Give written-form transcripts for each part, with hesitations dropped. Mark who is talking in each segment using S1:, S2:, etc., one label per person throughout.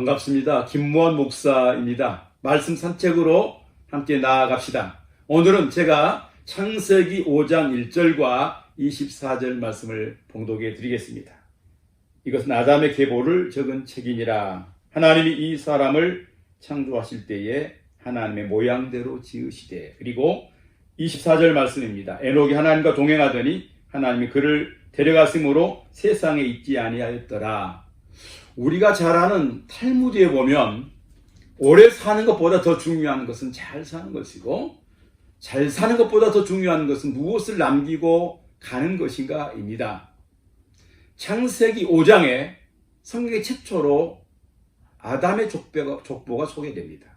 S1: 반갑습니다. 김무환 목사입니다. 말씀 산책으로 함께 나아갑시다. 오늘은 제가 창세기 5장 1절과 24절 말씀을 봉독해 드리겠습니다. 이것은 아담의 계보를 적은 책이니라. 하나님이 이 사람을 창조하실 때에 하나님의 모양대로 지으시되. 그리고 24절 말씀입니다. 에녹이 하나님과 동행하더니 하나님이 그를 데려갔으므로 세상에 있지 아니하였더라. 우리가 잘 아는 탈무드에 보면 오래 사는 것보다 더 중요한 것은 잘 사는 것이고, 잘 사는 것보다 더 중요한 것은 무엇을 남기고 가는 것인가 입니다. 창세기 5장에 성경의 최초로 아담의 족보가 소개됩니다.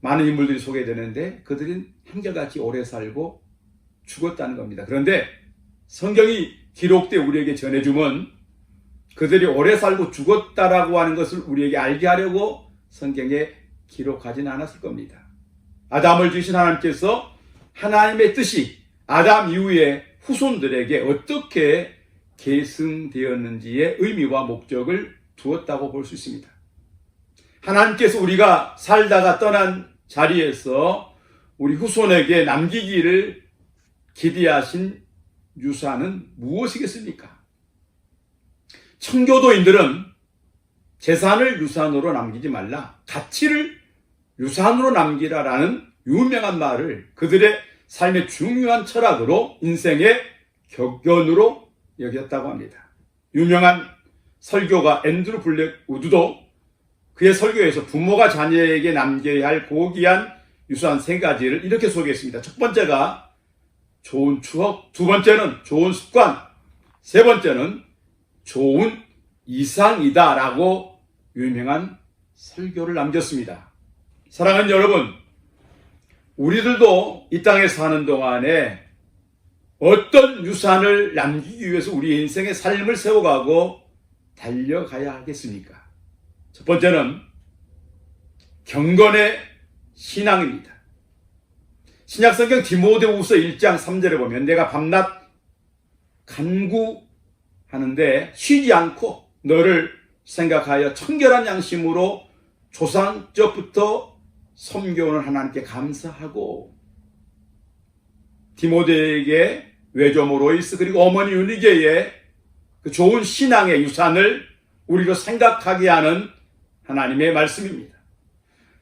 S1: 많은 인물들이 소개되는데 그들은 한결같이 오래 살고 죽었다는 겁니다. 그런데 성경이 기록돼 우리에게 전해주면 그들이 오래 살고 죽었다라고 하는 것을 우리에게 알게 하려고 성경에 기록하지는 않았을 겁니다. 아담을 지으신 하나님께서 하나님의 뜻이 아담 이후에 후손들에게 어떻게 계승되었는지의 의미와 목적을 두었다고 볼 수 있습니다. 하나님께서 우리가 살다가 떠난 자리에서 우리 후손에게 남기기를 기대하신 유산은 무엇이겠습니까? 청교도인들은 재산을 유산으로 남기지 말라, 가치를 유산으로 남기라라는 유명한 말을 그들의 삶의 중요한 철학으로, 인생의 격언으로 여겼다고 합니다. 유명한 설교가 앤드루 블랙 우드도 그의 설교에서 부모가 자녀에게 남겨야 할 고귀한 유산 3가지를 이렇게 소개했습니다. 첫 번째가 좋은 추억, 두 번째는 좋은 습관, 세 번째는 좋은 이상이다 라고 유명한 설교를 남겼습니다. 사랑하는 여러분, 우리들도 이 땅에 사는 동안에 어떤 유산을 남기기 위해서 우리 인생의 삶을 세워가고 달려가야 하겠습니까? 첫 번째는 경건의 신앙입니다. 신약성경 디모데후서 1장 3절에 보면 내가 밤낮 간구하는데 쉬지 않고 너를 생각하여 청결한 양심으로 조상적부터 섬겨오는 하나님께 감사하고, 디모데에게 외조모 로이스 그리고 어머니 유니게의 그 좋은 신앙의 유산을 우리로 생각하게 하는 하나님의 말씀입니다.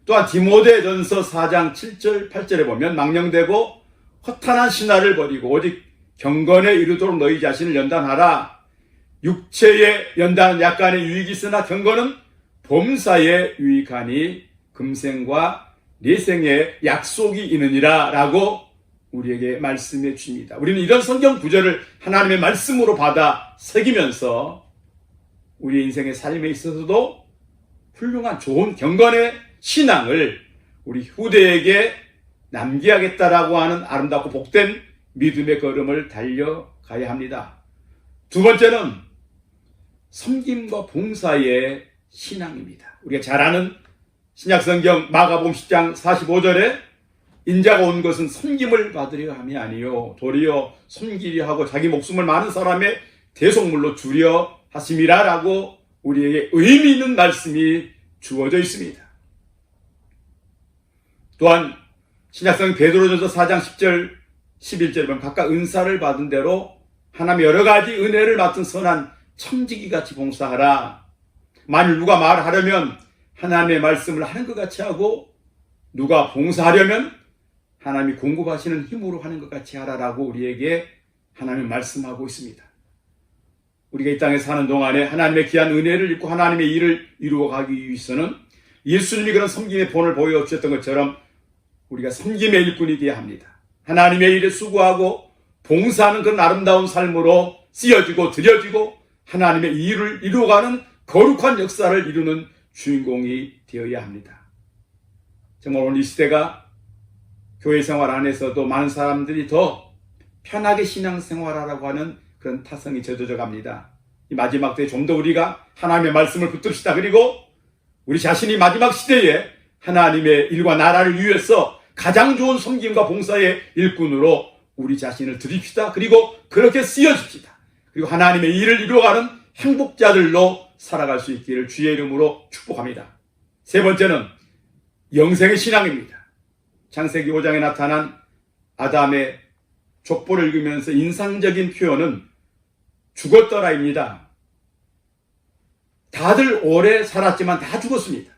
S1: 또한 디모데전서 4장 7절 8절에 보면 망령되고 허탄한 신화를 버리고 오직 경건에 이르도록 너희 자신을 연단하라. 육체의 연단은 약간의 유익이 있으나 경건은 범사에 유익하니 금생과 내생에 약속이 있느니라 라고 우리에게 말씀해 주십니다. 우리는 이런 성경 구절을 하나님의 말씀으로 받아 새기면서 우리 인생의 삶에 있어서도 훌륭한 좋은 경건의 신앙을 우리 후대에게 남겨야겠다라고 하는 아름답고 복된 믿음의 걸음을 달려가야 합니다. 두 번째는 섬김과 봉사의 신앙입니다. 우리가 잘 아는 신약성경 마가복음 10장 45절에 인자가 온 것은 섬김을 받으려 함이 아니요 도리어 섬기려 하고 자기 목숨을 많은 사람의 대속물로 주려 하심이라 라고 우리에게 의미 있는 말씀이 주어져 있습니다. 또한 신약성경 베드로전서 4장 10절 11절에 보면 각각 은사를 받은 대로 하나님의 여러 가지 은혜를 맡은 선한 청지기같이 봉사하라. 만일 누가 말하려면 하나님의 말씀을 하는 것 같이 하고, 누가 봉사하려면 하나님이 공급하시는 힘으로 하는 것 같이 하라라고 우리에게 하나님이 말씀하고 있습니다. 우리가 이 땅에 사는 동안에 하나님의 귀한 은혜를 입고 하나님의 일을 이루어가기 위해서는 예수님이 그런 섬김의 본을 보여주셨던 것처럼 우리가 섬김의 일꾼이 되어야 합니다. 하나님의 일에 수고하고 봉사하는 그런 아름다운 삶으로 쓰여지고 드려지고 하나님의 일을 이루어가는 거룩한 역사를 이루는 주인공이 되어야 합니다. 정말 오늘 이 시대가 교회 생활 안에서도 많은 사람들이 더 편하게 신앙생활하라고 하는 그런 타성이 젖어져 갑니다. 이 마지막 때에 좀 더 우리가 하나님의 말씀을 붙듭시다. 그리고 우리 자신이 마지막 시대에 하나님의 일과 나라를 위해서 가장 좋은 섬김과 봉사의 일꾼으로 우리 자신을 드립시다. 그리고 그렇게 쓰여집시다. 그리고 하나님의 일을 이루어가는 행복자들로 살아갈 수 있기를 주의 이름으로 축복합니다. 세 번째는 영생의 신앙입니다. 창세기 5장에 나타난 아담의 족보를 읽으면서 인상적인 표현은 죽었더라입니다. 다들 오래 살았지만 다 죽었습니다.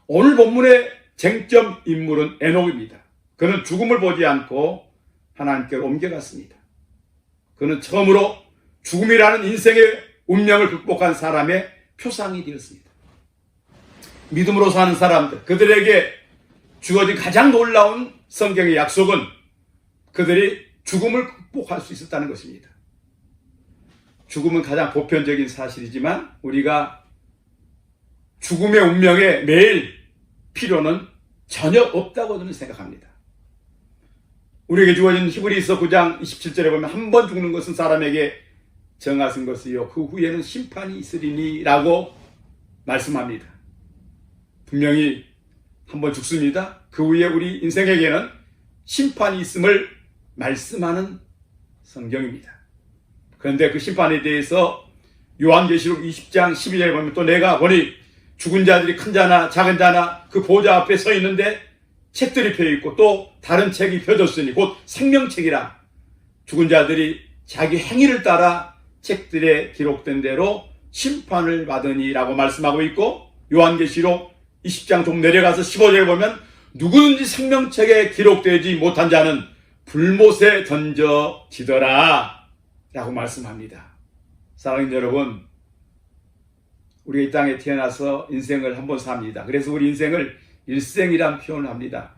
S1: 오늘 본문의 쟁점 인물은 에녹입니다. 그는 죽음을 보지 않고 하나님께로 옮겨갔습니다. 그는 처음으로 죽음이라는 인생의 운명을 극복한 사람의 표상이 되었습니다. 믿음으로 사는 사람들, 그들에게 주어진 가장 놀라운 성경의 약속은 그들이 죽음을 극복할 수 있었다는 것입니다. 죽음은 가장 보편적인 사실이지만 우리가 죽음의 운명에 매일 필요는 전혀 없다고 저는 생각합니다. 우리에게 주어진 히브리서 9장 27절에 보면 한 번 죽는 것은 사람에게 정하신 것이요 그 후에는 심판이 있으리니 라고 말씀합니다. 분명히 한 번 죽습니다. 그 후에 우리 인생에게는 심판이 있음을 말씀하는 성경입니다. 그런데 그 심판에 대해서 요한계시록 20장 12절에 보면 또 내가 보니 죽은 자들이 큰 자나 작은 자나 그 보좌 앞에 서 있는데 책들이 펴있고 또 다른 책이 펴졌으니 곧 생명책이라 죽은 자들이 자기 행위를 따라 책들에 기록된 대로 심판을 받으니 라고 말씀하고 있고 요한계시록 20장 좀 내려가서 15절에 보면 누구든지 생명책에 기록되지 못한 자는 불못에 던져지더라 라고 말씀합니다. 사랑하는 여러분, 우리가 이 땅에 태어나서 인생을 한번 삽니다. 그래서 우리 인생을 일생이란 표현을 합니다.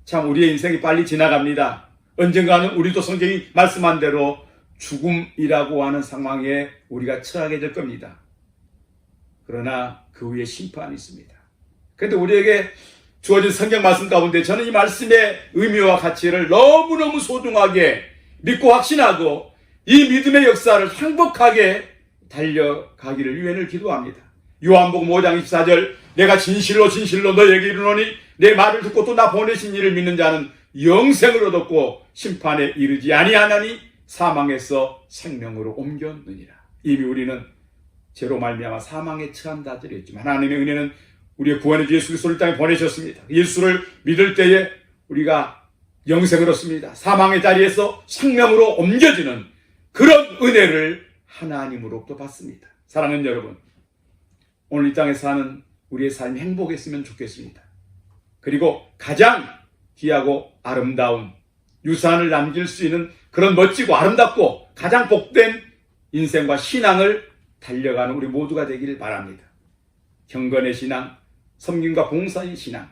S1: 참 우리의 인생이 빨리 지나갑니다. 언젠가는 우리도 성경이 말씀한 대로 죽음이라고 하는 상황에 우리가 처하게 될 겁니다. 그러나 그 후에 심판이 있습니다. 그런데 우리에게 주어진 성경 말씀 가운데 저는 이 말씀의 의미와 가치를 너무너무 소중하게 믿고 확신하고 이 믿음의 역사를 행복하게 달려가기를 유엔을 기도합니다. 요한복음 5장 24절 내가 진실로 너에게 이르노니 내 말을 듣고 또 나 보내신 이를 믿는 자는 영생을 얻었고 심판에 이르지 아니하나니 사망에서 생명으로 옮겼느니라. 이미 우리는 죄로 말미암아 사망에 처한 자들이 있지만 하나님의 은혜는 우리의 구원의 주 예수 그리스도를 땅에 보내셨습니다. 예수를 믿을 때에 우리가 영생을 얻습니다. 사망의 자리에서 생명으로 옮겨지는 그런 은혜를 하나님으로부터 받습니다. 사랑하는 여러분, 오늘 이 땅에 사는 우리의 삶이 행복했으면 좋겠습니다. 그리고 가장 귀하고 아름다운 유산을 남길 수 있는 그런 멋지고 아름답고 가장 복된 인생과 신앙을 달려가는 우리 모두가 되기를 바랍니다. 경건의 신앙, 섬김과 봉사의 신앙,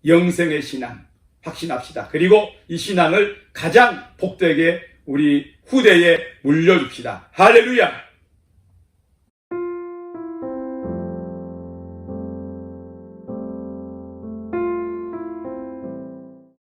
S1: 영생의 신앙 확신합시다. 그리고 이 신앙을 가장 복되게 우리 후대에 물려줍시다. 할렐루야!